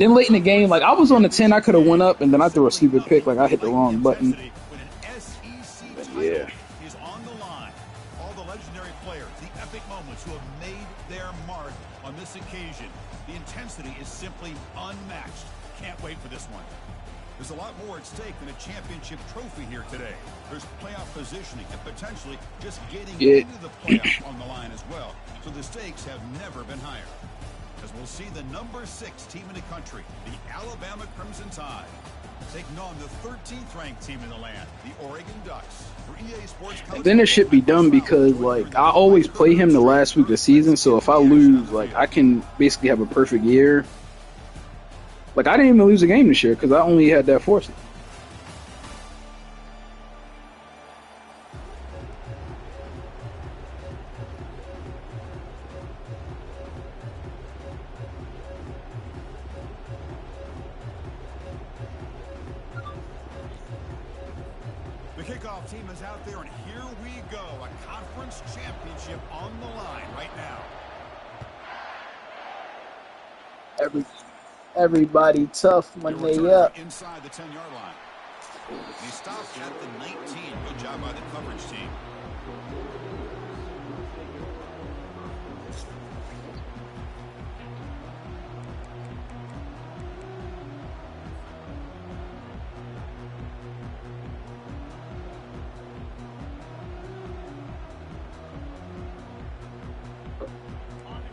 Then late in the game, like I was on the 10, I could have went up, and then I threw a stupid pick, like I hit the wrong button. When an SEC But title yeah. is on the line, all the legendary players, the epic moments who have made their mark on this occasion, the intensity is simply unmatched. Can't wait for this one. There's a lot more at stake than a championship trophy here today. There's playoff positioning and potentially just getting into the playoff on the line as well. So the stakes have never been higher. As we'll see the number 6 team in the country, the Alabama Crimson Tide, taking on the 13th ranked team in the land, the Oregon Ducks. For EA Sports, And then it should be done because, like, I always play him the last week of the season, so if I lose, like, I can basically have a perfect year. Like, I didn't even lose a game this year because I only had that force. The kickoff team is out there, and here we go. A conference championship on the line right now. Everybody tough when they up. Inside the 10-yard line. He stopped at the 19. Good job by the coverage team.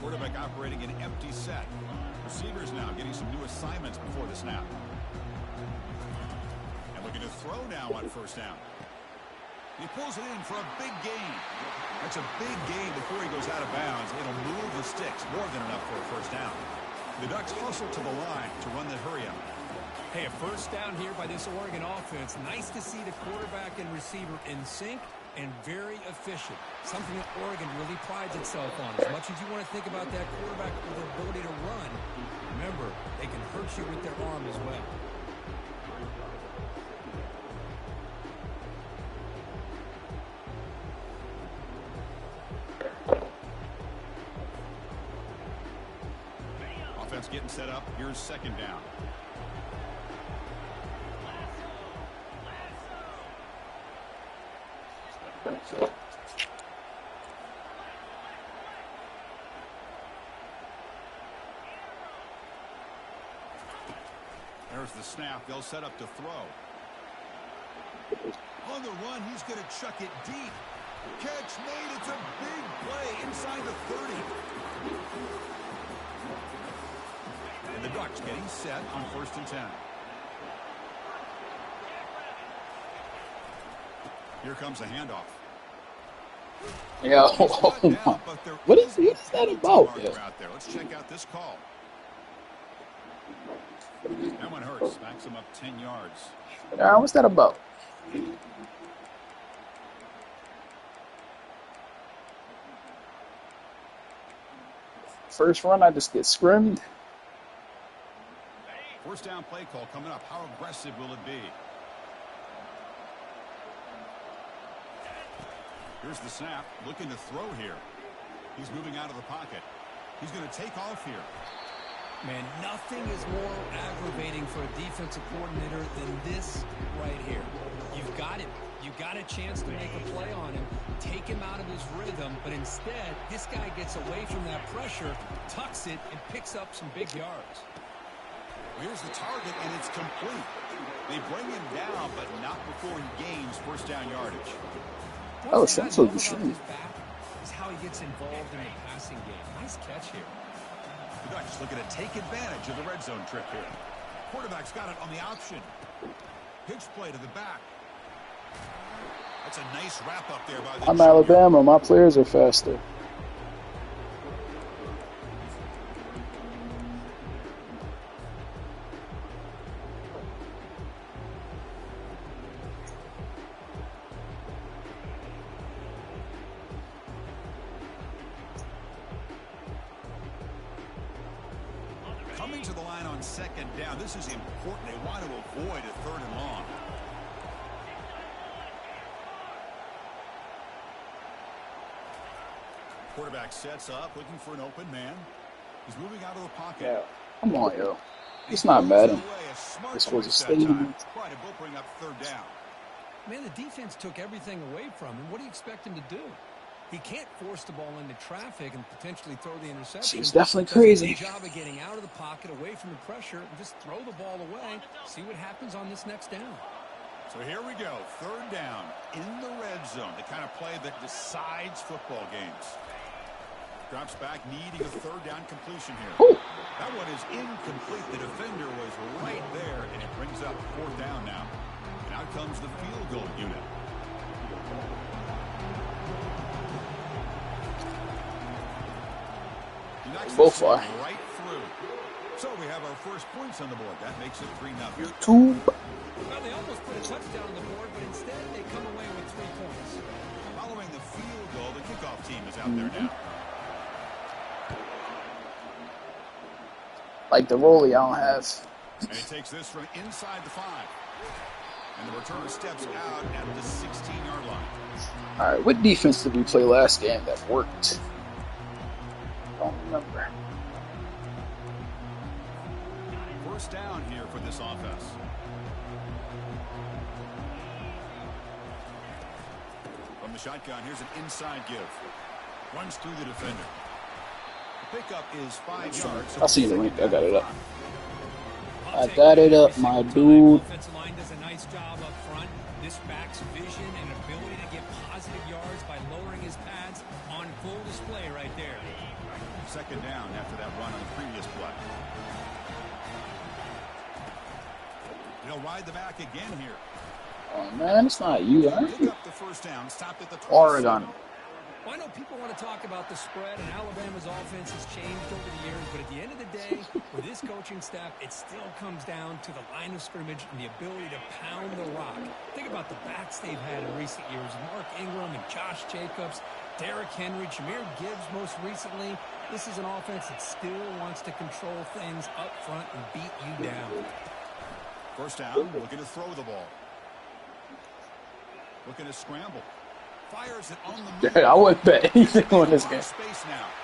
Quarterback operating an empty set. Receivers now getting some new assignments before the snap. And looking to throw now on first down. He pulls it in for a big gain. That's a big gain before he goes out of bounds. It'll move the sticks, more than enough for a first down. The Ducks hustle to the line to run the hurry up. Hey, a first down here by this Oregon offense. Nice to see the quarterback and receiver in sync and very efficient. Something that Oregon really prides itself on. As much as you want to think about that quarterback with the ability to run, remember, they can hurt you with their arm as well. Offense getting set up. Here's second down. There's the snap. They'll set up to throw. On the run, he's going to chuck it deep. Catch made. It's a big play inside the 30. And the Ducks getting set on 1st and 10. Here comes a handoff. Yeah. What is that about? Let's check out this call. That one hurts. Backs him up 10 yards. What's that about? First run, I just get scrimmed. First down play call coming up. How aggressive will it be? Here's the snap. Looking to throw here. He's moving out of the pocket. He's going to take off here. Man, nothing is more aggravating for a defensive coordinator than this right here. You've got him. You got a chance to make a play on him, take him out of his rhythm, but instead, this guy gets away from that pressure, tucks it, and picks up some big yards. Here's the target, and it's complete. They bring him down, but not before he gains first down yardage. Oh, sounds like the shooting. Is how he gets involved in the passing game. Nice catch here. The Ducks looking to take advantage of the red zone trip here. Quarterback's got it on the option. Pitch play to the back. That's a nice wrap up there by the I'm Alabama. My players are faster. Coming to the line on second down. This is important. They want to avoid a 3rd and long. Quarterback sets up, looking for an open man. He's moving out of the pocket. Yeah. Come on, yo. It's not bad. This was a stadium. Right, it will bring up third down. Man, the defense took everything away from him. What do you expect him to do? He can't force the ball into traffic and potentially throw the interception. She's definitely crazy. Does a good job of getting out of the pocket, away from the pressure, and just throw the ball away. See what happens on this next down. So here we go, third down in the red zone, the kind of play that decides football games. Drops back, needing a third down completion here. Ooh. That one is incomplete. The defender was right there, and it brings up fourth down now. And out comes the field goal unit. Both are. Right through. So we have our first points on the board. That makes it 3-0. YouTube. Well, they almost put a touchdown on the board, but instead they come away with 3 points. Following the field goal, the kickoff team is out there now. Like the rollie I don't have. And he takes this from inside the 5. And the returner steps out at the 16-yard line. All right, what defense did we play last game that worked? Don't remember. First down here for this offense. From the shotgun, here's an inside give. Runs through the defender. The pickup is 5 yards. I see the link. I got it up. I got it up, my dude. Offensive line does a nice job up front. This back's vision and ability to get positive yards by lowering his pads on full display right there. Second down after that run on the previous play. He'll ride the back again here. Oh man, it's not you, huh? Pick up the first down, stopped at the 20. Oregon. Well, I know people want to talk about the spread, and Alabama's offense has changed over the years, but at the end of the day, with this coaching staff, it still comes down to the line of scrimmage and the ability to pound the rock. Think about the backs they've had in recent years. Mark Ingram and Josh Jacobs, Derrick Henry, Jahmyr Gibbs most recently. This is an offense that still wants to control things up front and beat you down. First down, looking to throw the ball. Looking to scramble. Fires it on the move. I wouldn't bet anything on this game.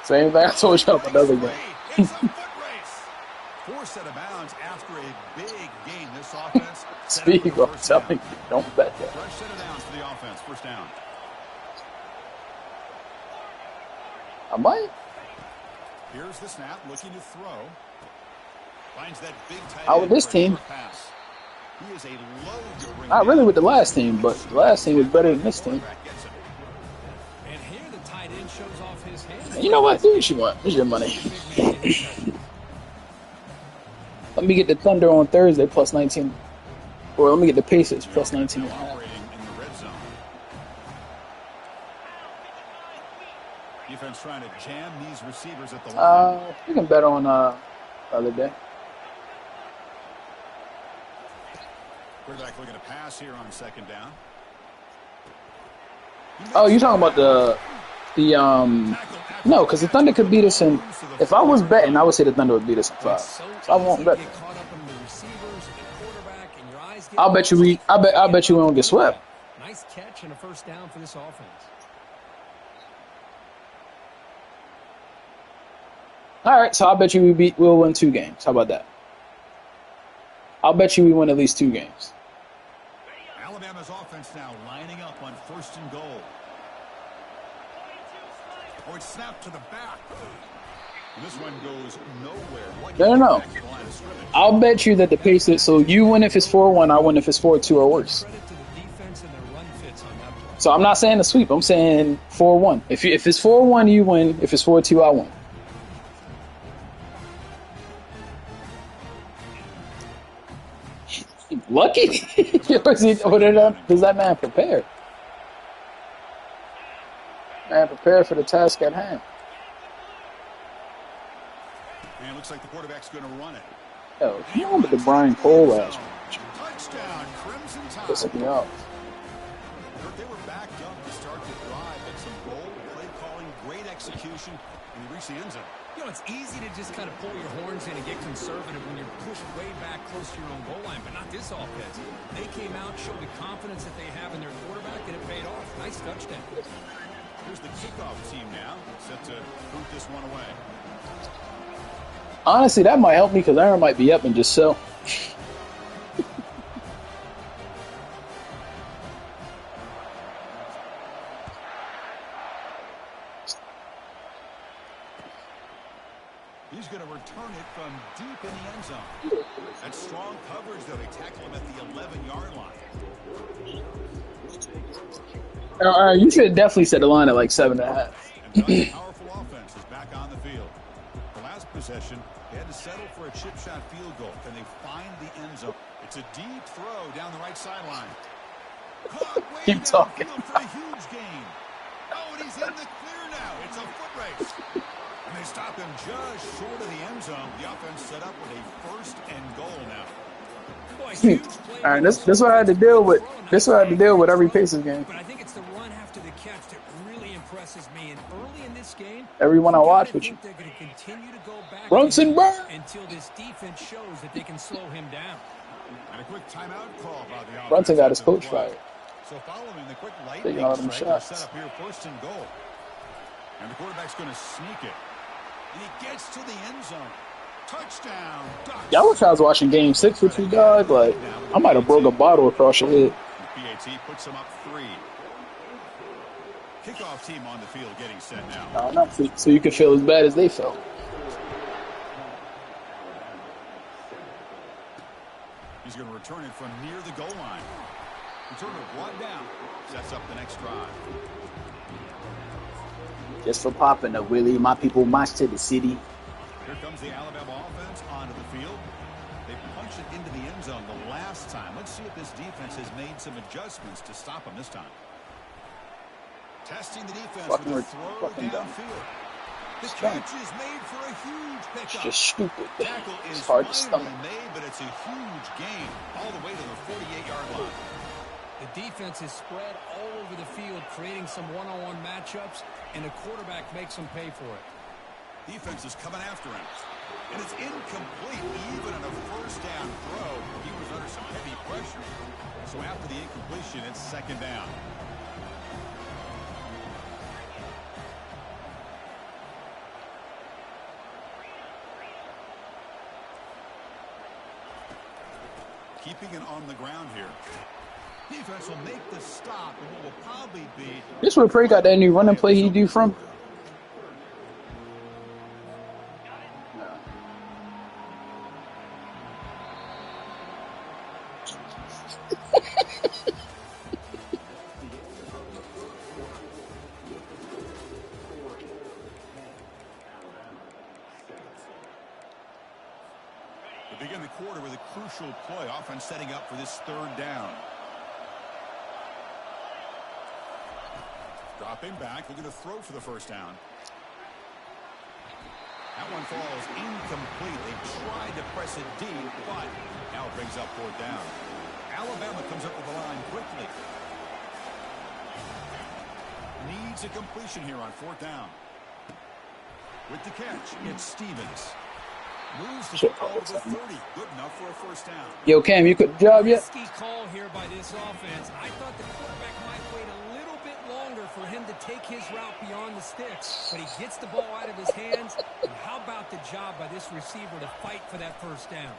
Same thing I told you about another game. It's a foot race. Forced out of bounds after a big gain. This offense. Speak, I'm telling you, don't bet that. Fresh set of downs for the offense. First down. I might. Here's the snap, looking to throw. Finds that big tight Out with this team. pass. He is a load to bring Not really with the last team, but the last team was better than this team. And here the tight end shows off his hand. You know what? Do what you want. Here's your money. Let me get the Thunder on Thursday plus 19. Or let me get the Pacers plus 19. Operating in the red zone. Defense trying to jam these receivers at the line. You can bet on the other day. Quarterback looking to pass here on second down. Oh, you're talking about the no, because the Thunder could beat us in. If I was betting, I would say the Thunder would beat us in 5. So I won't bet. I'll bet you we won't get swept. Nice catch and a first down for this offense. All right, so I'll bet you we'll win 2 games. How about that? I'll bet you we win at least 2 games. Alabama's offense now lining up on first and goal. Oh, it's snapped to the back. And this one goes nowhere. No. I'll bet you that the Pacers. So you win if it's 4-1. I win if it's 4-2 or worse. So I'm not saying a sweep. I'm saying 4-1. If it's 4-1, you win. If it's 4-2, I win. Lucky? Does that man prepare? Man, prepare for the task at hand. And looks like the quarterback's going to run it. Yo, you remember the Brian Cole last week? Touchdown, Crimson Tide. Pissing me off. They were backed up to start the drive, but some bold play calling, great execution, and he reached the end zone. You know, it's easy to just kind of pull your horns in and get conservative when you're pushed way back close to your own goal line, but not this offense. They came out, showed the confidence that they have in their quarterback, and it paid off. Nice touchdown. Here's the kickoff team now, set to boot this one away. Honestly, that might help me because Aaron might be up and just sell. He's going to return it from deep in the end zone. That's strong coverage, though. They tackle him at the 11-yard line. You should definitely set the line at like 7.5. And Doug's powerful offense is back on the field. The last possession, they had to settle for a chip shot field goal. Can they find the end zone? It's a deep throw down the right sideline. Keep talking. For a huge gain. Oh, and he's in the clear now. It's a foot race. And they stop him just short of the end zone. The offense set up with a 1st and goal now. All right, this is what I had to deal with. This is what I had to deal with every Pacers game. But I think it's the run after the catch that really impresses me. And early in this game, Everyone I watch with you. they're going to continue to go back Brunson Burn until this defense shows that they can slow him down. And a quick timeout call by the offense. Brunson got his coach fired. So following the quick Taking lightning all them strike, shots. set up here 1st and goal. And the quarterback's going to sneak it. And he gets to the end zone. Touchdown. Ducks. Y'all wish I was watching Game 6 with you, dog. Like, I might have broke a bottle across your head. BAT puts them up 3. Kickoff team on the field getting set now. No, so you can feel as bad as they felt. He's going to return it from near the goal line. Return it 1 down. Sets up the next drive. Just for popping up, Willie. My people march to the city. Here comes the Alabama offense onto the field. They punched it into the end zone the last time. Let's see if this defense has made some adjustments to stop them this time. Testing the defense with a throw downfield. The catch is made for a huge pickup. It's just stupid. Tackle is It's hard to stomach. made, but it's a huge gain all the way to the 48-yard line. The defense is spread all over the field, creating some one-on-one matchups, and the quarterback makes them pay for it. Defense is coming after him. And it's incomplete. Even on a 1st down throw, he was under some heavy pressure. So after the incompletion, it's 2nd down. Keeping it on the ground here. Defense will make the stop, and what will probably be... This where Prey got that new running play he do from? They begin the quarter with a crucial play. Offense setting up for this 3rd down. Dropping back, looking to throw for the 1st down. That one falls incomplete. They tried to press it deep, but now it brings up 4th down. Alabama comes up with the line quickly. Needs a completion here on 4th down. With the catch, it's Stevens. Moves the football to the 30. Good enough for a 1st down. Yo, Cam, you could job yet? Risky call here by this offense. I thought the quarterback might wait a little bit longer for him to take his route beyond the sticks, but he gets the ball out of his hands. And how about the job by this receiver to fight for that 1st down?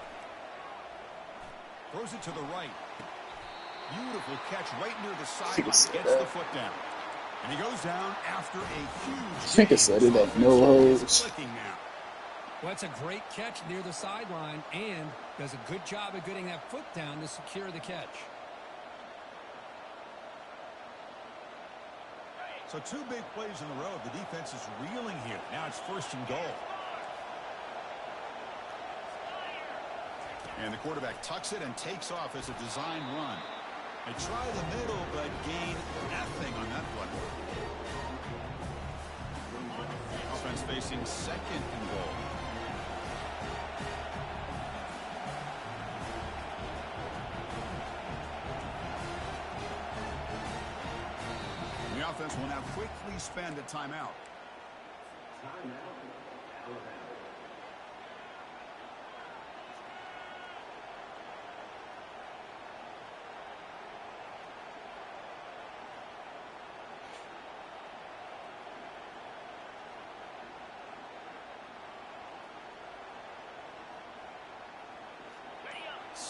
Throws it to the right. Beautiful catch right near the sideline. Gets the foot down. And he goes down after a huge... I think I said it at no holes. Well, that's a great catch near the sideline and does a good job of getting that foot down to secure the catch. So 2 big plays in a row. The defense is reeling here. Now it's 1st and goal. And the quarterback tucks it and takes off as a design run. They try the middle, but gain nothing on that one. Offense facing 2nd and goal. The offense will now quickly spend a timeout.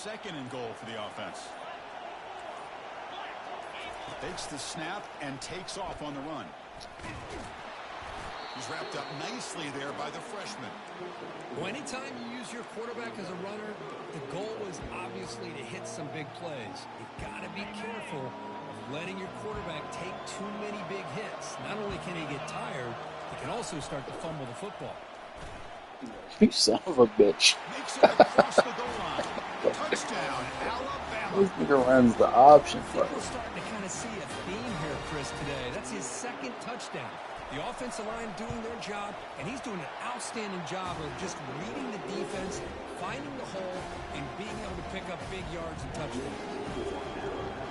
2nd and goal for the offense. Takes the snap and takes off on the run. He's wrapped up nicely there by the freshman. Well, anytime you use your quarterback as a runner, the goal is obviously to hit some big plays. You've got to be careful of letting your quarterback take too many big hits. Not only can he get tired, he can also start to fumble the football. You son of a bitch. Makes it across the goal line. Touchdown, Alabama. This nigga runs the option I play. think we're starting to kind of see a theme here, Chris, today. That's his 2nd touchdown. The offensive line doing their job, and he's doing an outstanding job of just reading the defense, finding the hole, and being able to pick up big yards and touchdowns.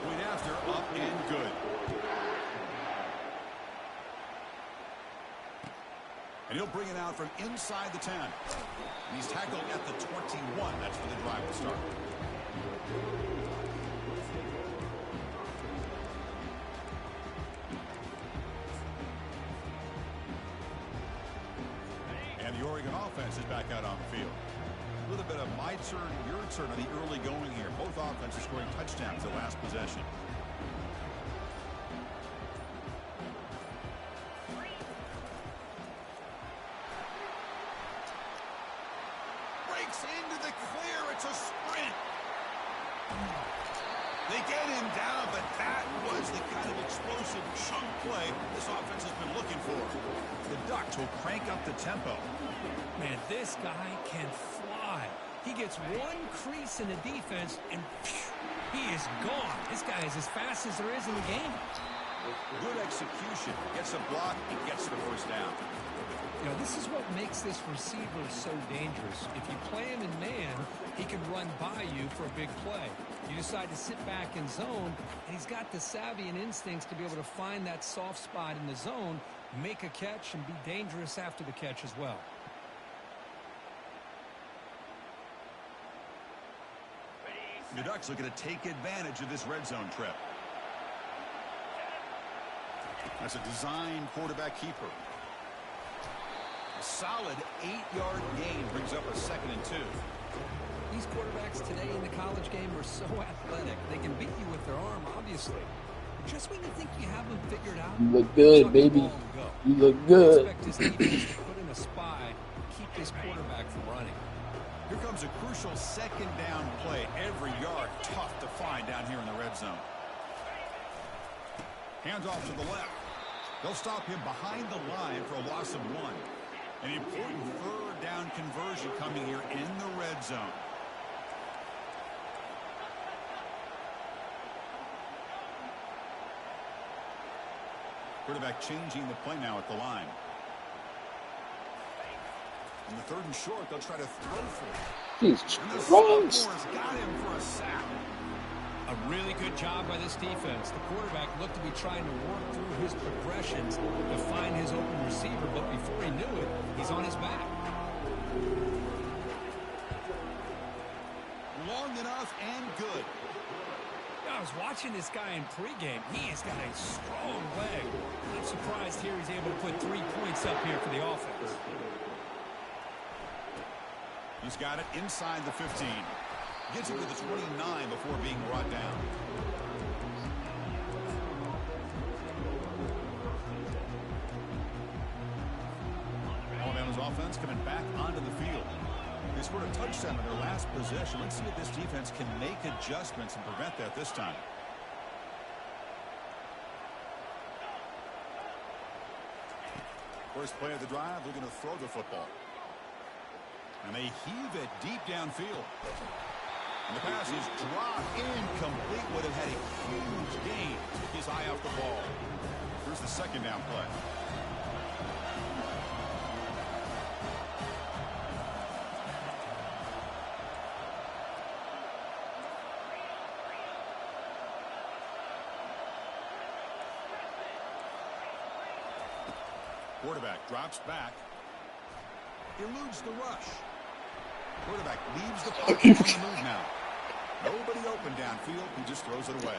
Point after, up and good. And he'll bring it out from inside the 10. And he's tackled at the 21. That's where the drive will start. And the Oregon offense is back out on the field. A little bit of my turn, your turn on the early going here. Both offenses scoring touchdowns the last possession. Breaks into the clear. It's a sprint. They get him down, but that was the kind of explosive chunk play this offense has been looking for. The Ducks will crank up the tempo. Man, this guy can fly. He gets one crease in the defense, and phew, he is gone. This guy is as fast as there is in the game. Good execution. Gets a block. He gets the first down. You know, this is what makes this receiver so dangerous. If you play him in man, he can run by you for a big play. You decide to sit back in zone, and he's got the savvy and instincts to be able to find that soft spot in the zone, make a catch, and be dangerous after the catch as well. The Ducks looking to take advantage of this red zone trip. That's a design quarterback keeper. A solid 8-yard gain brings up a 2nd and 2. These quarterbacks today in the college game are so athletic. They can beat you with their arm, obviously. Just when you think you have them figured out, You look good, chuck the baby. ball and go. You look good. Expect his defense to put in a spy, keep this quarterback from running. Here comes a crucial 2nd down play. Every yard tough to find down here in the red zone. Hands off to the left. They'll stop him behind the line for a loss of 1. An important 3rd down conversion coming here in the red zone. Quarterback changing the play now at the line. On the 3rd and short, they'll try to throw for it. Jesus And the Christ. Sophomores got him for a sack. A really good job by this defense. The quarterback looked to be trying to work through his progressions to find his open receiver, but before he knew it, he's on his back. Long enough and good. I was watching this guy in pregame. He has got a strong leg. I'm surprised here he's able to put 3 points up here for the offense. He's got it inside the 15. Gets it to the 29 before being brought down. Alabama's offense coming back onto the field. They scored a touchdown in their last possession. Let's see if this defense can make adjustments and prevent that this time. First play of the drive, they're going to throw the football. And they heave it deep downfield. And the pass is dropped incomplete. Would have had a huge gain. Took his eye off the ball. Here's the 2nd down play. Quarterback drops back. Eludes the rush. Quarterback leaves the pocket on the move now. Nobody open downfield. He just throws it away.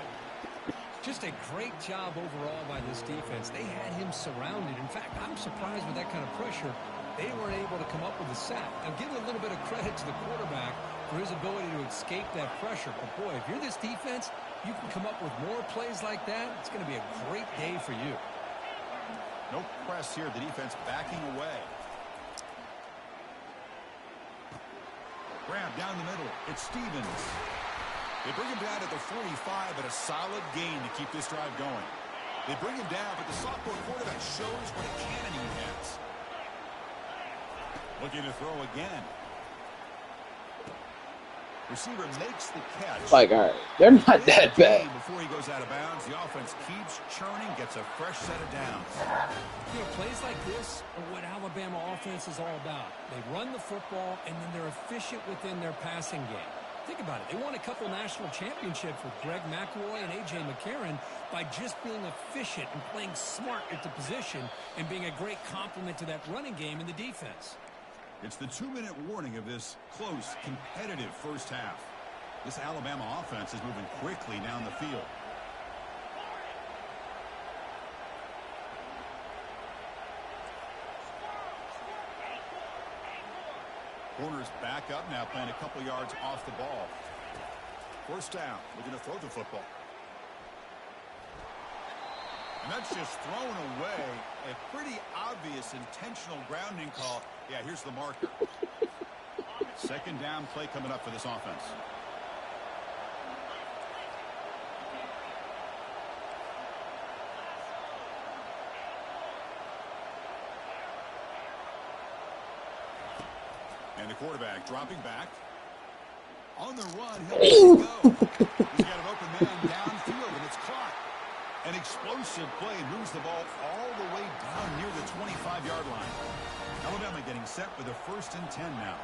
Just a great job overall by this defense. They had him surrounded. In fact, I'm surprised with that kind of pressure, they weren't able to come up with a sack. Now, give a little bit of credit to the quarterback for his ability to escape that pressure. But, boy, if you're this defense, you can come up with more plays like that. It's going to be a great day for you. No press here. The defense backing away. Grab down the middle. It's Stevens. They bring him down at the 45, but a solid gain to keep this drive going. They bring him down, but the sophomore quarterback shows what a cannon he has. Looking to throw again. Receiver makes the catch. Like, all right, they're not that bad. Before he goes out of bounds, the offense keeps churning, gets a fresh set of downs. You know, plays like this are what Alabama offense is all about. They run the football, and then they're efficient within their passing game. Think about it. They won a couple national championships with Greg McElroy and A.J. McCarron by just being efficient and playing smart at the position and being a great complement to that running game in the defense. It's the 2-minute warning of this close, competitive first half. This Alabama offense is moving quickly down the field. Corners back up now, playing a couple yards off the ball. First down, looking to throw the football. And that's just thrown away. A pretty obvious intentional grounding call. Yeah, here's the marker. Second down play coming up for this offense. And the quarterback dropping back. On the run, he'll go. He's got an open man downfield, and it's caught. An explosive play moves the ball all the way down near the 25-yard line. Alabama getting set for the 1st and 10 now.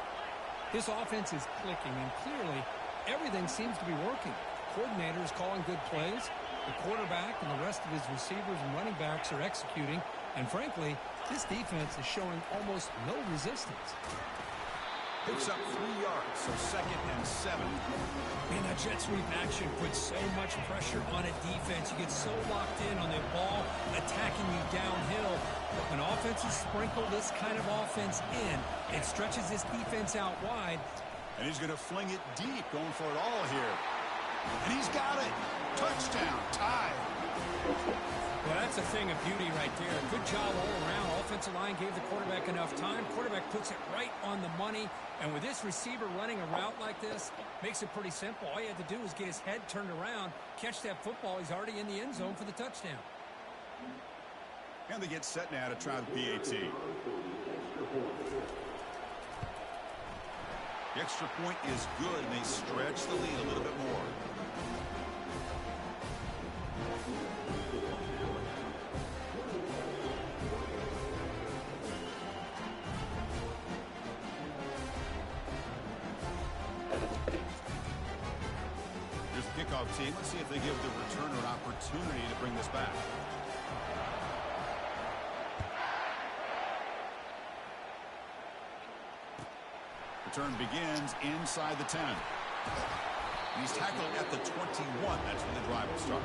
This offense is clicking, and clearly everything seems to be working. The coordinator is calling good plays. The quarterback and the rest of his receivers and running backs are executing. And frankly, this defense is showing almost no resistance. Picks up 3 yards, so 2nd and 7. Man, that jet sweep action puts so much pressure on a defense. You get so locked in on the ball attacking you downhill. When offenses sprinkle this kind of offense in, it stretches this defense out wide. And he's going to fling it deep, going for it all here. And he's got it. Touchdown, tie. Well, that's a thing of beauty right there. Good job all around. Offensive line gave the quarterback enough time. Quarterback puts it right on the money. And with this receiver running a route like this, makes it pretty simple. All you had to do was get his head turned around, catch that football. He's already in the end zone for the touchdown. And they get set now to try the PAT. The extra point is good, and they stretch the lead a little bit more. Here's the kickoff team. Let's see if they give the returner an opportunity to bring this back. Return begins inside the 10. He's tackled at the 21. That's where the drive will start.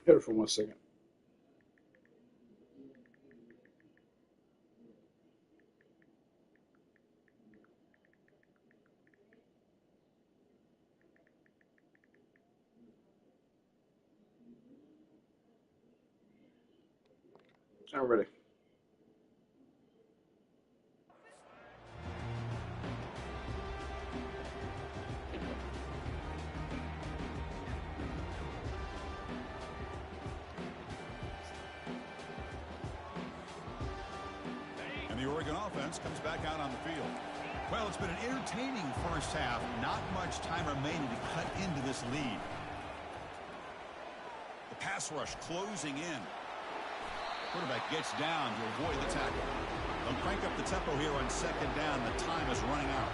Hit it for 1 second. I'm ready. And the Oregon offense comes back out on the field. Well, it's been an entertaining first half. Not much time remaining to cut into this lead. The pass rush closing in. Quarterback gets down to avoid the tackle. They'll crank up the tempo here on 2nd down. The time is running out.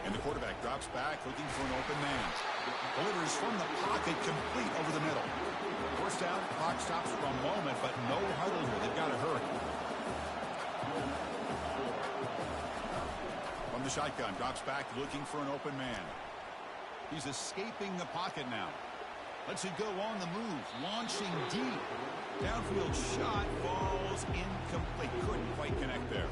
And the quarterback drops back looking for an open man. Delivers from the pocket complete over the middle. First down, clock stops for a moment, but no huddle here. They've got to hurry. the shotgun, drops back looking for an open man. He's escaping the pocket now. Lets it go on the move, launching deep. Downfield shot falls incomplete. Couldn't quite connect there.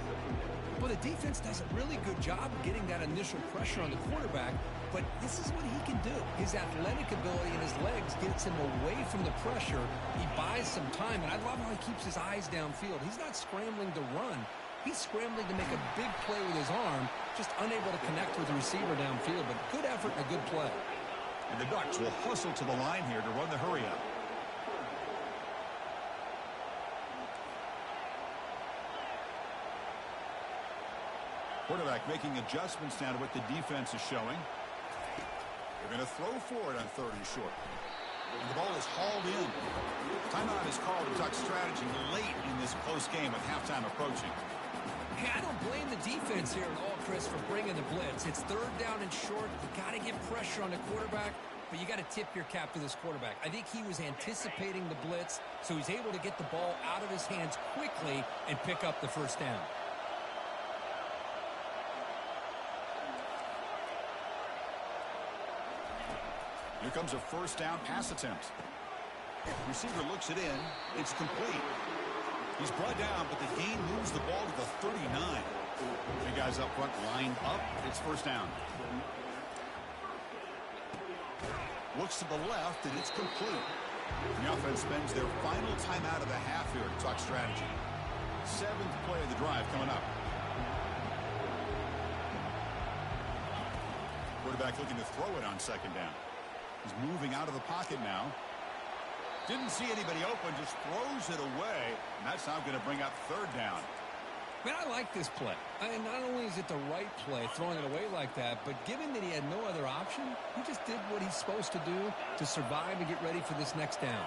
Well, the defense does a really good job of getting that initial pressure on the quarterback, but this is what he can do. His athletic ability and his legs gets him away from the pressure. He buys some time, and I love how he keeps his eyes downfield. He's not scrambling to run. He's scrambling to make a big play with his arm, just unable to connect with the receiver downfield, but good effort and a good play. And the Ducks will hustle to the line here to run the hurry up. Quarterback making adjustments now to what the defense is showing. They're going to throw for it on 3rd and short. And the ball is hauled in. Timeout is called a Duck strategy late in this close game with halftime approaching. Hey, I don't blame the defense here at all, Chris, for bringing the blitz. It's 3rd down and short. You got to get pressure on the quarterback, but you got to tip your cap to this quarterback. I think he was anticipating the blitz, so he's able to get the ball out of his hands quickly and pick up the 1st down. Here comes a 1st down pass attempt. Receiver looks it in. It's complete. He's brought down, but the gain moves the ball to the 39. The guys up front lined up. It's 1st down. Looks to the left, and it's complete. The offense spends their final timeout of the half here to talk strategy. 7th play of the drive coming up. Quarterback looking to throw it on 2nd down. He's moving out of the pocket now. Didn't see anybody open, just throws it away. And that's now going to bring up 3rd down. Man, I like this play. And not only is it the right play, throwing it away like that, but given that he had no other option, he just did what he's supposed to do to survive and get ready for this next down.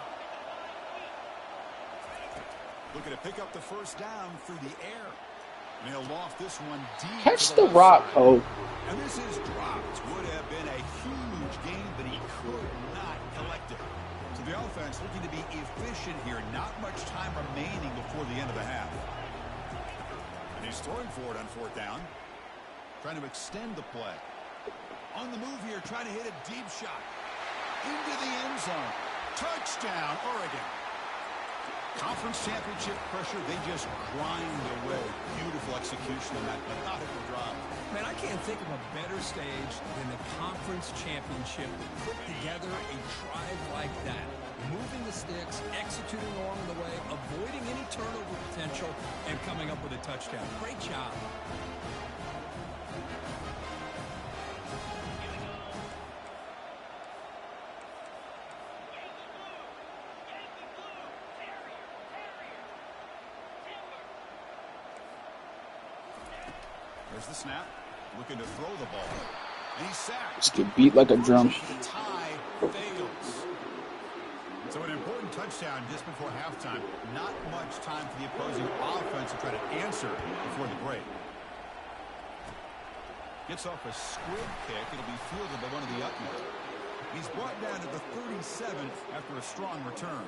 Looking to pick up the 1st down through the air. And he'll loft this one deep. Catch the rock, Poe. And this is dropped. Would have been a huge gain, but he could not collect it. So the offense looking to be efficient here. Not much time remaining before the end of the half. And he's throwing for it on 4th down. Trying to extend the play. On the move here, trying to hit a deep shot. Into the end zone. Touchdown, Oregon. Conference championship pressure, they just grind away. Beautiful execution on that methodical drive. Man, I can't think of a better stage than the conference championship to put together a drive like that. Moving the sticks, executing along the way, avoiding any turnover potential, and coming up with a touchdown. Great job. There's the snap. Looking to throw the ball. And he's sacked. Just get beat like a drum. The tie fails. So an important touchdown just before halftime. Not much time for the opposing offense to try to answer before the break. Gets off a squib kick. It'll be fielded by one of the Utmans. He's brought down to the 37th after a strong return.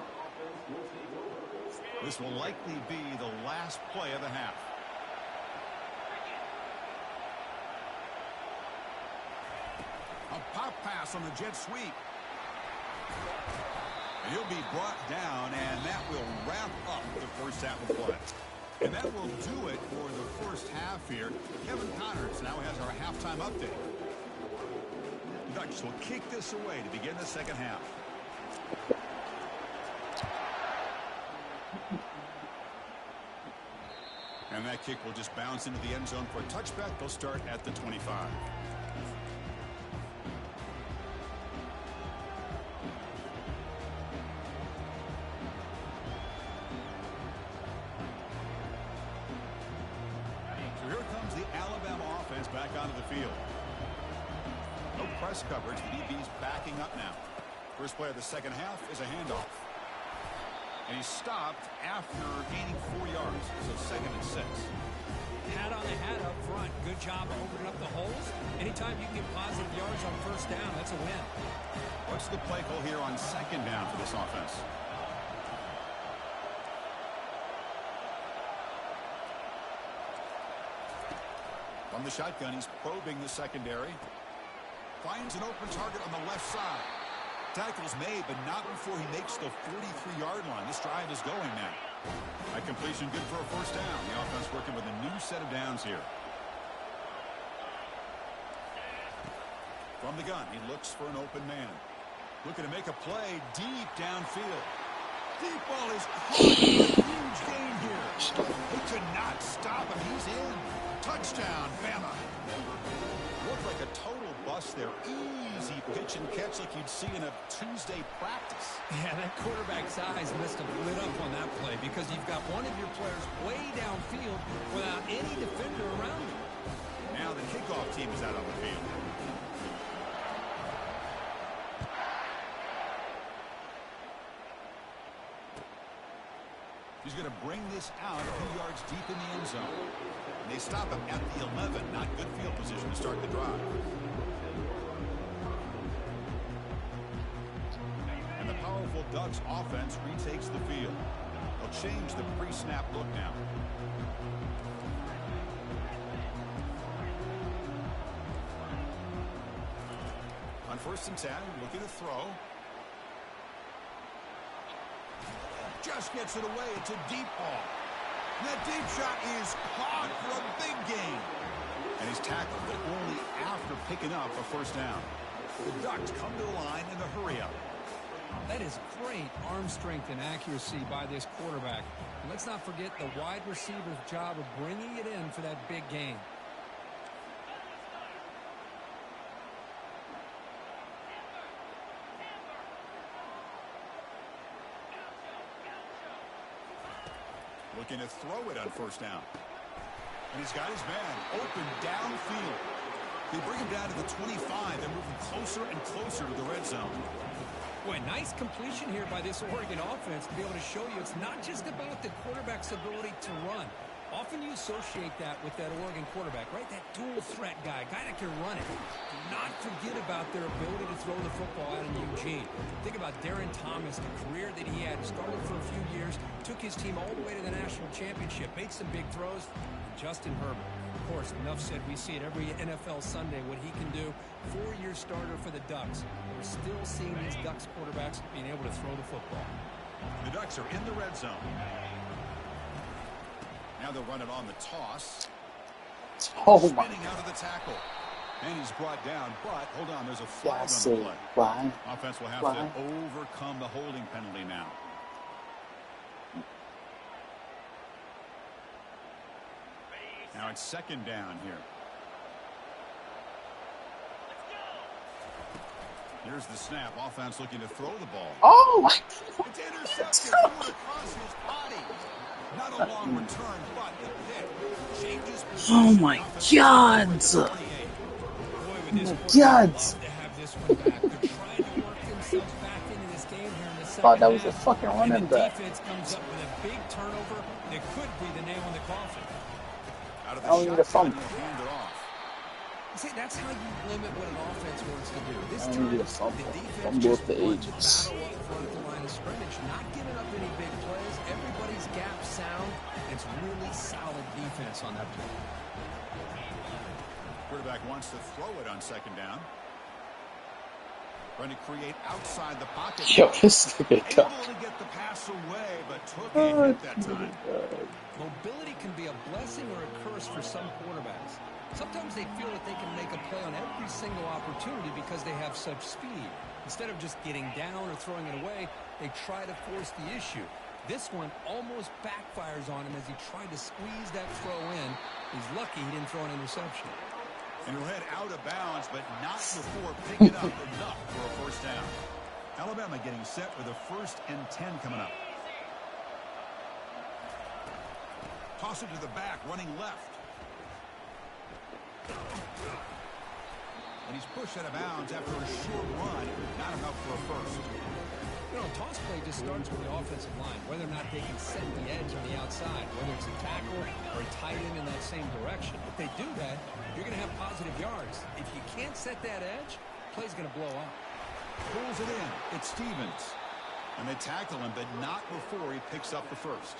This will likely be the last play of the half. A pop pass on the jet sweep. And he'll be brought down, and that will wrap up the 1st half of play. And that will do it for the 1st half here. Kevin Connors now has our halftime update. The Ducks will kick this away to begin the 2nd half. And that kick will just bounce into the end zone for a touchback. They'll start at the 25. Back onto the field. No press coverage. The DB's backing up now. First play of the 2nd half is a handoff. And he's stopped after gaining 4 yards. So 2nd and 6. Hat on the hat up front. Good job of opening up the holes. Anytime you can get positive yards on 1st down, that's a win. What's the play call here on 2nd down for this offense? On From the shotgun, he's probing the secondary. Finds an open target on the left side. Tackle's made, but not before he makes the 43-yard line. This drive is going now. That completion good for a first down. The offense working with a new set of downs here. From the gun, he looks for an open man. Looking to make a play deep downfield. Deep ball is caught. Huge gain here. He could not stop him. He's in. Touchdown, Bama. Looked like a total bust there. Easy pitch and catch like you'd see in a Tuesday practice. Yeah, that quarterback's eyes must have lit up on that play because you've got one of your players way downfield without any defender around him. Now the kickoff team is out on the field. He's going to bring this out a few yards deep in the end zone. And they stop him at the 11. Not good field position to start the drive. And the powerful Ducks offense retakes the field. They'll change the pre-snap look now. On 1st and 10, looking to throw. Just gets it away. It's a deep ball. And that deep shot is caught for a big gain. And he's tackled, but only after picking up a first down. The Ducks come to the line in the hurry-up. That is great arm strength and accuracy by this quarterback. And let's not forget the wide receiver's job of bringing it in for that big gain. Looking to throw it on 1st down. And he's got his man open downfield. They bring him down to the 25 and move him closer and closer to the red zone. Boy, nice completion here by this Oregon offense to be able to show you it's not just about the quarterback's ability to run. Often you associate that with that Oregon quarterback, right? That dual threat guy that can run it. Do not forget about their ability to throw the football out in Eugene. Think about Darren Thomas, the career that he had. Started for a few years, took his team all the way to the national championship, made some big throws. And Justin Herbert, of course, enough said. We see it every NFL Sunday what he can do. 4-year starter for the Ducks. We're still seeing these Ducks quarterbacks being able to throw the football. The Ducks are in the red zone. Now they'll run it on the toss. Spinning out of the tackle. And he's brought down, but hold on, there's a flag on the play. Offense will have to overcome the holding penalty now. Now it's 2nd down here. Here's the snap. Offense looking to throw the ball. Oh, it's intercepted. Across his body. Not a long return, but the pick changes. Oh my God! Oh my God! Thought that was a fucking running back. Defense comes up with a big turnover that could be the nail in the coffin. Out of I don't need a fumble. See, that's how you limit what an offense wants to do. This I time, need a fumble. the defense Fumble just up the wants to ages. battle up front of the line of scrimmage, not giving up any big plays. Everybody's gap sound. It's really solid defense on that play. Quarterback wants to throw it on 2nd down. Trying to create outside the pocket. Yo, this nigga Able to get the pass away, but took a hit that time. Mobility can be a blessing or a curse for some quarterbacks. Sometimes they feel that they can make a play on every single opportunity because they have such speed. Instead of just getting down or throwing it away, they try to force the issue. This one almost backfires on him as he tried to squeeze that throw in. He's lucky he didn't throw an interception. And he'll head out of bounds, but not before picking up enough for a first down. Alabama getting set for the 1st and 10 coming up. Toss it to the back, running left. And he's pushed out of bounds after a short run. Not enough for a first. You know, toss play just starts with the offensive line, whether or not they can set the edge on the outside, whether it's a tackle or a tight end in that same direction. If they do that, you're going to have positive yards. If you can't set that edge, play's going to blow up. Pulls it in. It's Stevens. And they tackle him, but not before he picks up the first.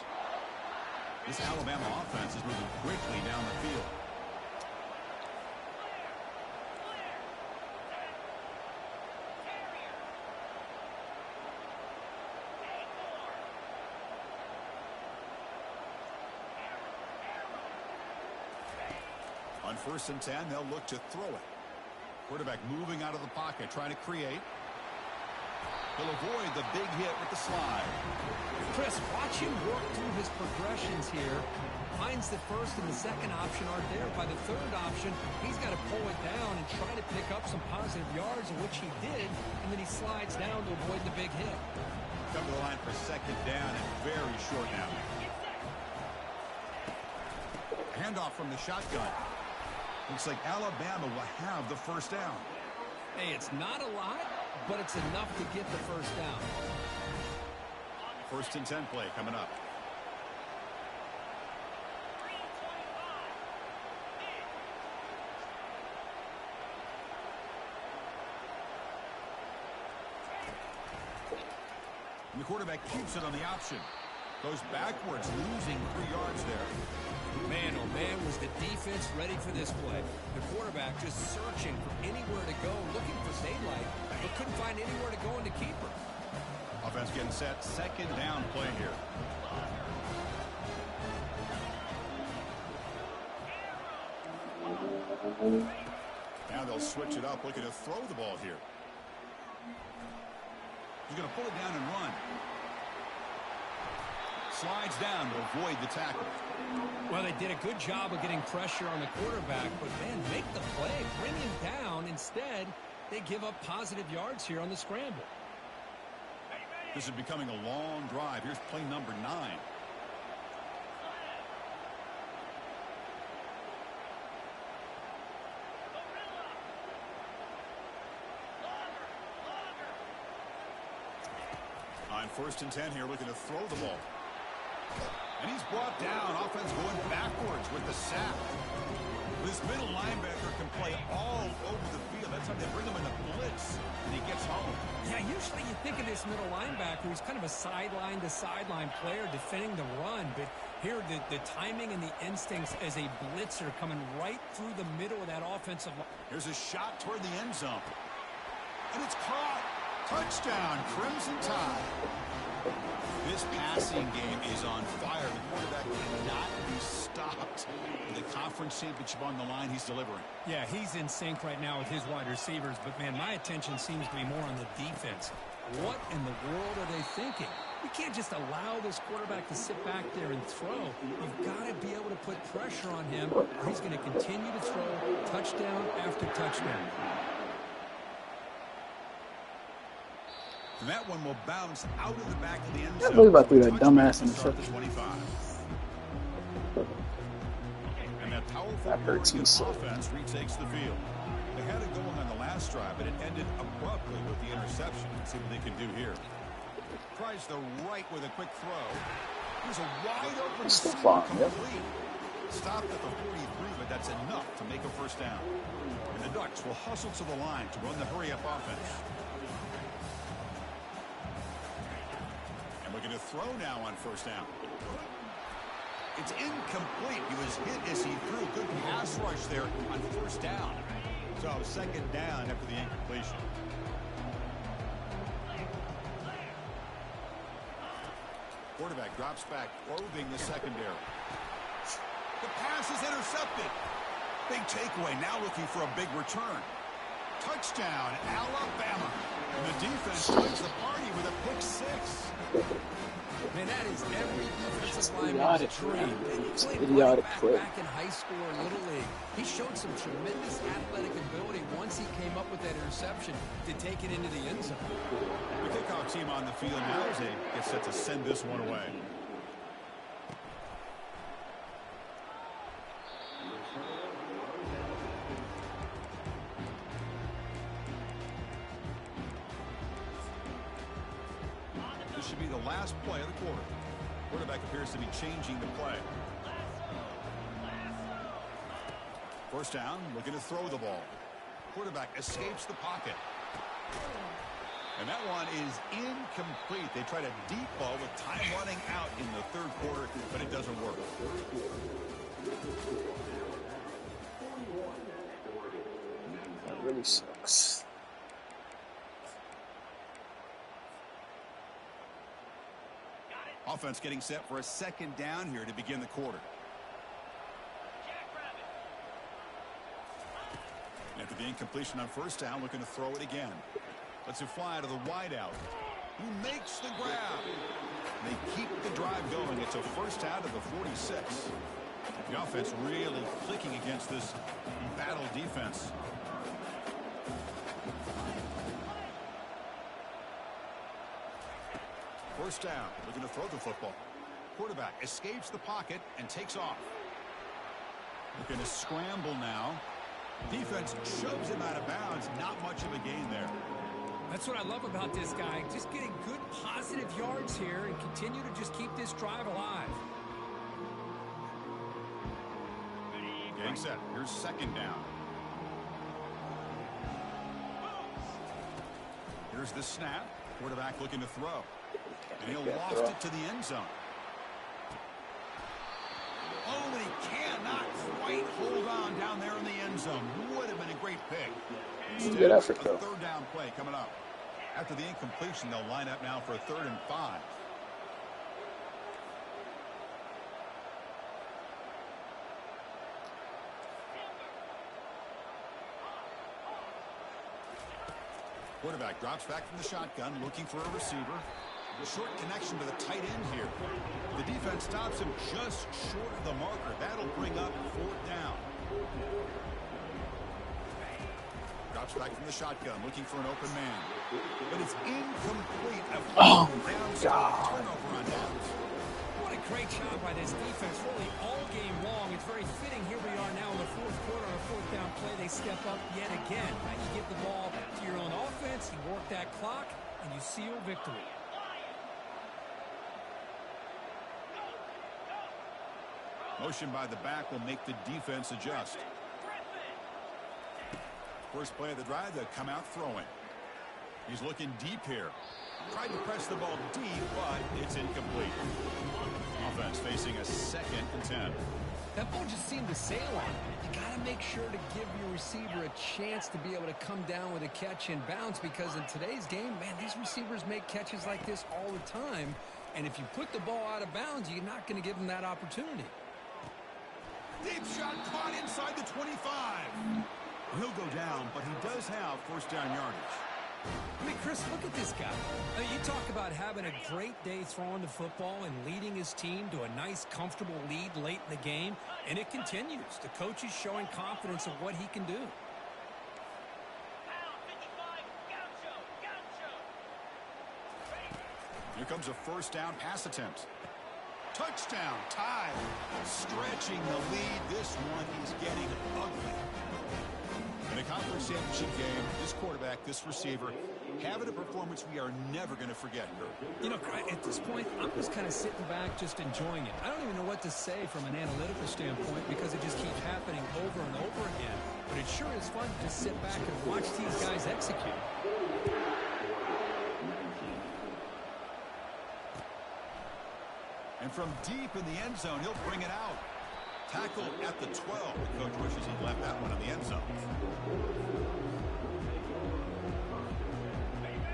This Alabama offense is moving quickly down the field. first and 10, they'll look to throw it. Quarterback moving out of the pocket, trying to create. He'll avoid the big hit with the slide. Chris, watch him work through his progressions here. Finds the first and the second option aren't there. By the third option, he's got to pull it down and try to pick up some positive yards, which he did, and then he slides down to avoid the big hit. Come to the line for second down and very short now. Handoff from the shotgun. Looks like Alabama will have the first down. Hey, it's not a lot, but it's enough to get the first down. First and 10 play coming up. And the quarterback keeps it on the option. Goes backwards, losing 3 yards there. Man, oh man, was the defense ready for this play. The quarterback just searching for anywhere to go, looking for daylight, but couldn't find anywhere to go in the keeper. Offense getting set. Second down play here. Now they'll switch it up, looking to throw the ball here. He's going to pull it down and run. Slides down to avoid the tackle. Well, they did a good job of getting pressure on the quarterback, but man, make the play, bring him down. Instead, they give up positive yards here on the scramble. This is becoming a long drive. Here's play number 9. On first and 10 here, looking to throw the ball. And he's brought down. Offense going backwards with the sack. This middle linebacker can play all over the field. That's how they bring him in the blitz, and he gets home. Yeah, usually you think of this middle linebacker who's kind of a sideline-to-sideline player defending the run, but here the timing and the instincts as a blitzer coming right through the middle of that offensive line. Here's a shot toward the end zone. And it's caught. Touchdown, Crimson Tide. This passing game is on fire. The quarterback cannot be stopped. With the conference championship on the line, he's delivering. Yeah, he's in sync right now with his wide receivers, but man, my attention seems to be more on the defense. What in the world are they thinking? You can't just allow this quarterback to sit back there and throw. You've got to be able to put pressure on him, or he's going to continue to throw touchdown after touchdown. And that one will bounce out of the back of the end I zone. can't believe I threw that dumbass interception. 25. And that powerful That hurts me so. offense retakes the field. They had it going on the last drive, but it ended abruptly with the interception. Let's see what they can do here. Tries the right with a quick throw. Here's a wide open receiver complete. Stopped at the 43, but that's enough to make a first down. And the Ducks will hustle to the line to run the hurry-up offense. Looking to throw now on first down. It's incomplete. He was hit as he threw. Good pass rush there on first down. So second down after the incompletion. Quarterback drops back, probing the secondary. The pass is intercepted. Big takeaway. Now looking for a big return. Touchdown, Alabama. And the defense joins the party with a pick 6. Man, that is every defensive lineman's Idiotic, dream. it's He played idiotic right play. back in high school or Little League. He showed some tremendous athletic ability once he came up with that interception to take it into the end zone. The kickoff team on the field now as they get set to send this one away. This should be the last play of the quarter. Quarterback appears to be changing the play. First down, looking to throw the ball. Quarterback escapes the pocket. And that one is incomplete. They tried a deep ball with time running out in the third quarter, but it doesn't work. That really sucks. Offense getting set for a second down here to begin the quarter. After the incompletion on first down, looking to throw it again. Lets it fly to the wideout, who makes the grab. They keep the drive going. It's a first down to the 46. The offense really clicking against this battle defense. First down, looking to throw the football. Quarterback escapes the pocket and takes off. Looking to scramble now. Defense shoves him out of bounds. Not much of a gain there. That's what I love about this guy. Just getting good positive yards here and continue to just keep this drive alive. Getting set. Here's second down. Here's the snap. Quarterback looking to throw. And he'll loft it to the end zone. Oh, and he cannot quite hold on down there in the end zone. Would have been a great pick. Good effort, though. A third down play coming up. After the incompletion, they'll line up now for a 3rd and 5. Quarterback drops back from the shotgun, looking for a receiver. A short connection to the tight end here. The defense stops him just short of the marker. That'll bring up 4th down. Drops back from the shotgun, looking for an open man. But it's incomplete. Oh, my God. Turnover on downs. What a great job by this defense, really all game long. It's very fitting. Here we are now in the 4th quarter on a 4th down play. They step up yet again. Now you give the ball to your own offense, you work that clock, and you seal victory. Motion by the back will make the defense adjust. First play of the drive, they'll come out throwing. He's looking deep here. Tried to press the ball deep, but it's incomplete. Offense facing a 2nd and 10. That ball just seemed to sail on. You got to make sure to give your receiver a chance to be able to come down with a catch and bounce, because in today's game, man, these receivers make catches like this all the time. And if you put the ball out of bounds, you're not going to give them that opportunity. Deep shot caught inside the 25. He'll go down, but he does have first down yardage. I mean, Chris, look at this guy. I mean, you talk about having a great day throwing the football and leading his team to a nice, comfortable lead late in the game, and it continues. The coach is showing confidence of what he can do. Here comes a first down pass attempt. Touchdown, tied. Stretching the lead. This one is getting ugly. In a conference championship game, this quarterback, this receiver, having a performance we are never going to forget. You know, at this point, I'm just kind of sitting back, just enjoying it. I don't even know what to say from an analytical standpoint because it just keeps happening over and over again. But it sure is fun to just sit back and watch these guys execute. And from deep in the end zone, he'll bring it out. Tackle at the 12. The coach wishes he'd left that one in the end zone.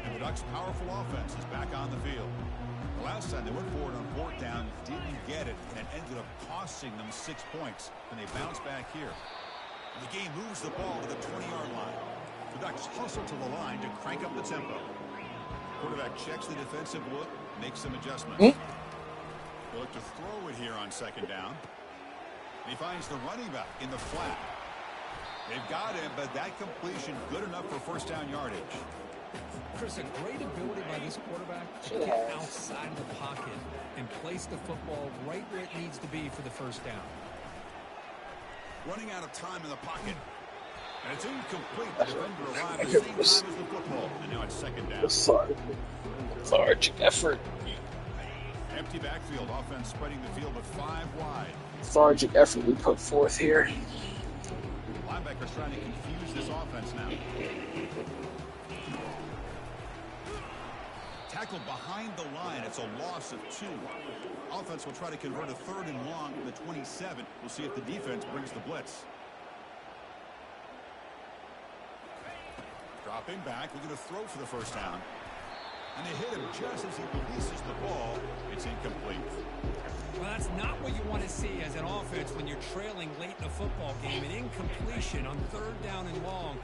And the Ducks' powerful offense is back on the field. The last time they went forward on 4th down, didn't get it, and it ended up costing them 6 points. And they bounce back here. And the game moves the ball to the 20-yard line. The Ducks hustle to the line to crank up the tempo. Quarterback checks the defensive look, makes some adjustments. They'll look to throw it here on 2nd down. He finds the running back in the flat. They've got him, but that completion good enough for first down yardage. Chris, a great ability by this quarterback to get outside of the pocket and place the football right where it needs to be for the first down. Running out of time in the pocket. And it's incomplete. The defender arrived at the same time as the football. And now it's 2nd down. Large effort. Empty backfield. Offense spreading the field with 5 wide. Lethargic effort we put forth here. Linebackers trying to confuse this offense now. Tackled behind the line. It's a loss of 2. Offense will try to convert a 3rd and long from the 27. We'll see if the defense brings the blitz. Dropping back, looking to throw for the first down. And they hit him just as he releases the ball. It's incomplete. Well, that's not what you want to see as an offense when you're trailing late in a football game. An incompletion on 3rd down and long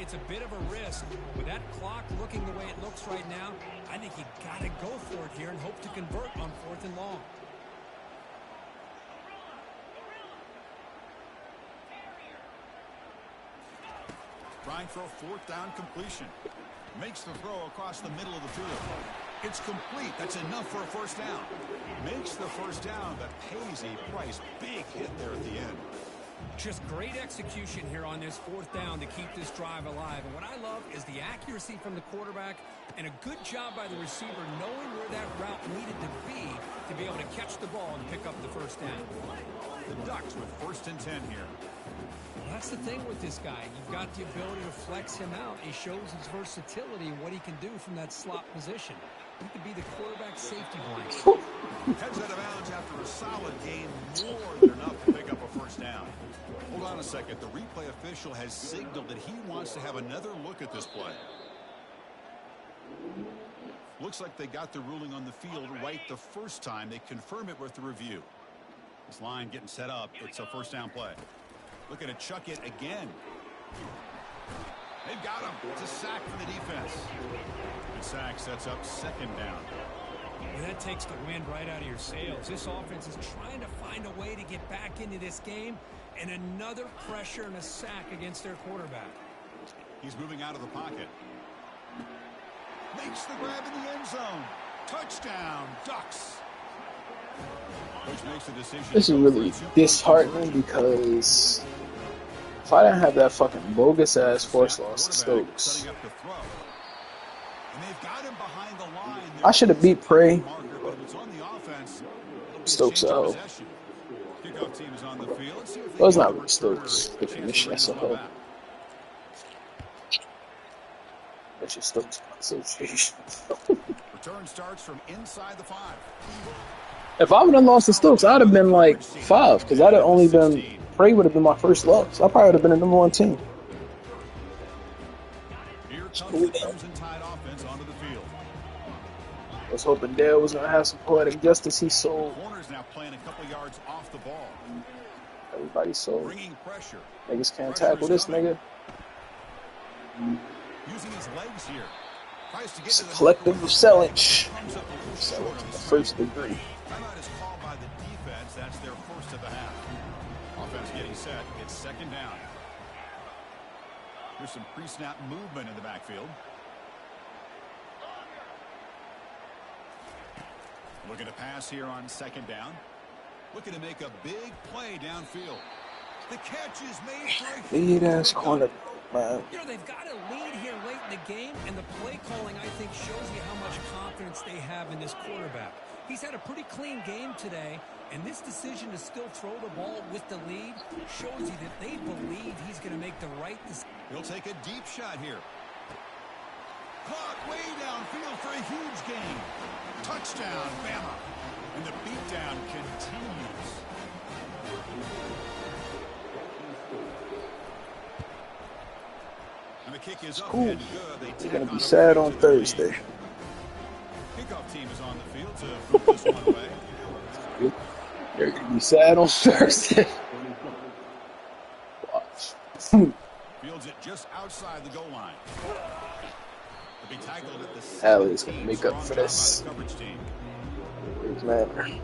it's a bit of a risk. With that clock looking the way it looks right now, I think you got to go for it here and hope to convert on 4th and long. Trying for a 4th down completion. Makes the throw across the middle of the field. It's complete. That's enough for a 1st down. Makes the 1st down, but pays a price. Big hit there at the end. Just great execution here on this 4th down to keep this drive alive. And what I love is the accuracy from the quarterback and a good job by the receiver knowing where that route needed to be able to catch the ball and pick up the 1st down. The Ducks with 1st and 10 here. That's the thing with this guy. You've got the ability to flex him out. He shows his versatility and what he can do from that slot position. He could be the quarterback safety blanket. Heads out of bounds after a solid game, more than enough to pick up a 1st down. Hold on a second. The replay official has signaled that he wants to have another look at this play. Looks like they got the ruling on the field right the first time. They confirm it with the review. This line getting set up. It's a 1st down play. Looking to chuck it again. They've got him. It's a sack from the defense. The sack sets up 2nd down. Well, that takes the wind right out of your sails. This offense is trying to find a way to get back into this game, and another pressure and a sack against their quarterback. He's moving out of the pocket. Makes the grab in the end zone. Touchdown, Ducks. Coach makes the decision. This is really disheartening because if I didn't have that fucking bogus ass force loss to Stokes, I should have beat Prey. Stokes out. Well, it's not really Stokes. The finish as a whole. That's just Stokes Association. Return starts from inside the 5. If I would have lost to Stokes, I'd have been like 5 because I'd have only been Prey would have been my first loss. I probably would have been a number 1 team. Here comes the Crimson Tide offense onto the field. I was hoping Dale was gonna have some poetic justice. He sold. Corner's now playing a couple yards off the ball. Everybody sold. Bringing pressure. Niggas can't tackle this nigga. Using his legs here. Tries to get It's a to the collective of sellage. comes up a little Sellage short to on the the 1st degree. Timeout is called by the defense. That's their 1st of the half. Offense getting set. It's 2nd down. There's some pre-snap movement in the backfield. Looking to pass here on 2nd down. Looking to make a big play downfield. The catch is made for a Lead ass corner, man. You know, they've got a lead here late in the game, and the play calling, I think, shows you how much confidence they have in this quarterback. He's had a pretty clean game today, and this decision to still throw the ball with the lead shows you that they believe he's going to make the right decision. He'll take a deep shot here. Caught way downfield for a huge gain. Touchdown, Bama. And the beatdown continues. And the kick is up Cool. and good. You're gonna be sad on Thursday. Kickoff team is on the field to put this one away. You're gonna be sad on Thursday. Watch. Fields it just outside the goal line. To be tackled at the Allie's gonna make up for this. coverage team. Big manner.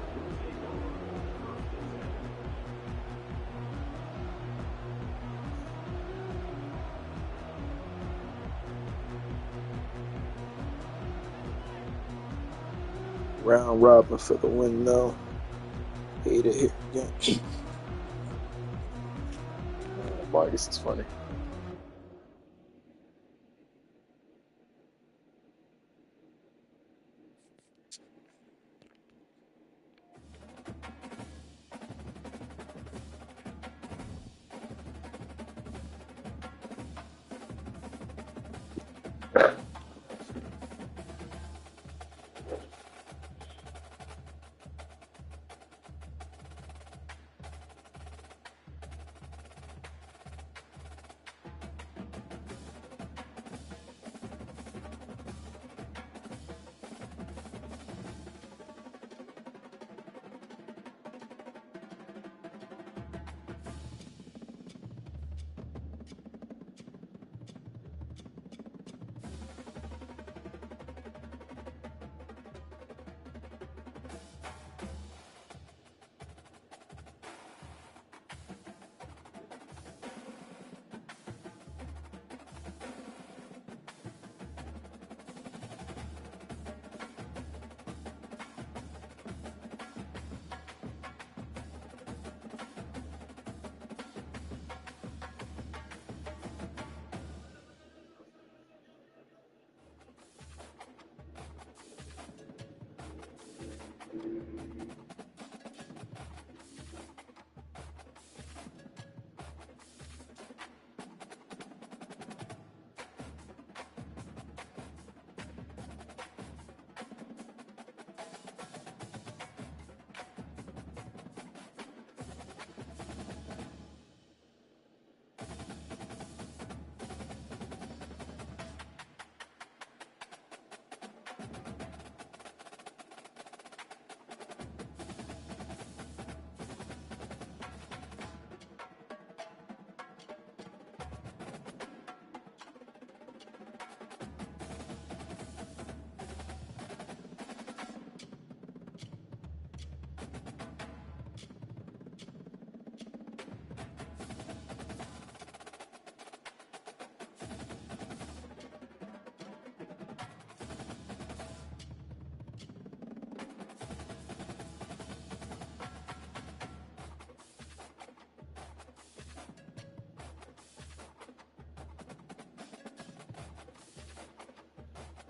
Round robin for the win, though. Hate it here again. Oh, boy, this is funny.